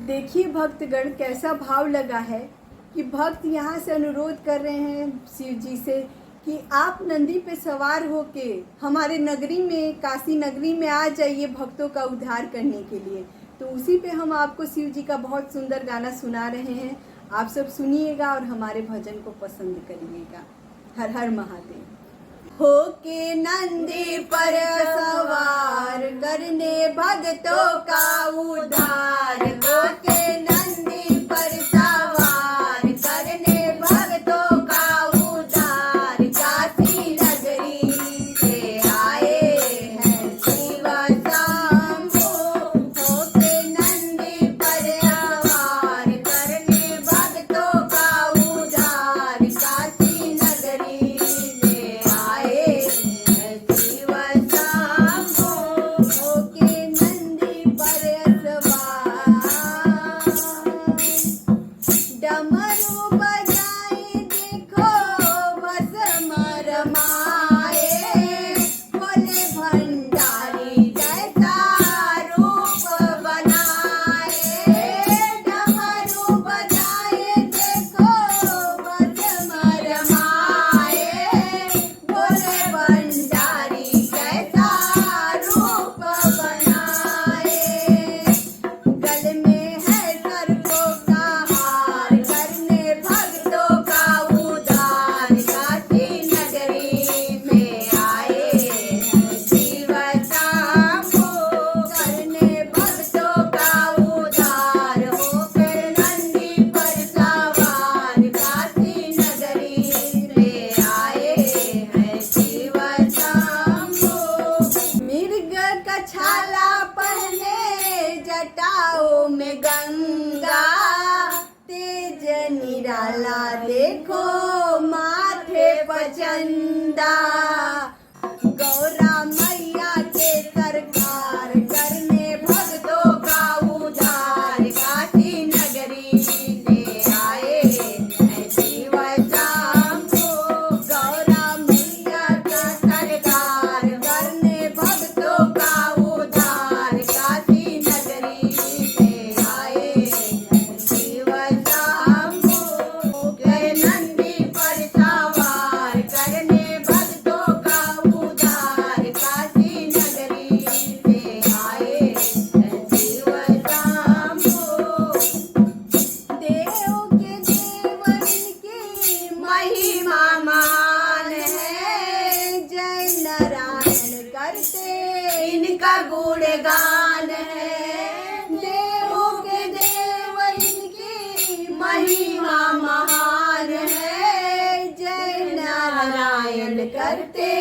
देखिए भक्तगण, कैसा भाव लगा है कि भक्त यहाँ से अनुरोध कर रहे हैं शिव जी से कि आप नंदी पे सवार होके हमारे नगरी में, काशी नगरी में आ जाइए भक्तों का उद्धार करने के लिए। तो उसी पे हम आपको शिव जी का बहुत सुंदर गाना सुना रहे हैं। आप सब सुनिएगा और हमारे भजन को पसंद करिएगा। हर हर महादेव। होके नंदी पर सवार करने भक्तों का उद्धार, होके नंदी पर सवार करने भक्तों का उद्धार, काशी नगरी से आए हैं शिव शंभो। होके नंदी पर सवार करने भक्तों का उद्धार, काशी नगरी से आए हैं शिव शंभो। होके नंदी पर सवार डमरू बजाए देखो भस्म रमाए, भोले भंडारी जैसा रूप बनाए। डमरू बजाए देखो भस्म रमाए, भोले भंडारी जैसा रूप बनाए। गले में है सर्पों का हार करने भक्तों का उद्धार, काशी नगरी में आए हैं शिव शंभो। करने भक्तों का उद्धार, होकर नंदी पर सवार, काशी नगरी में आए हैं शिव शंभो। मिर्ग का छाला पहने जटाओं में गंगा, तेज निराला देखो माथे पर चंदा। गौरा मैया के सरकार करने भक्तों का उद्धार, काशी नगरी से आए हैं शिव शंभो। गौरा मैया का सरकार करने भक्तों का उद्धार, काशी नगरी से आए हैं शिव शंभो। होके नंदी पर सवार करने भक्तों का उद्धार, काशी नगरी से आए हैं शिव शंभो। देव के देव इनकी महिमा महान है, जय नारायण करते इनका गुणगान है। देव के देव इनकी महिमा महान है, जय नारायण करते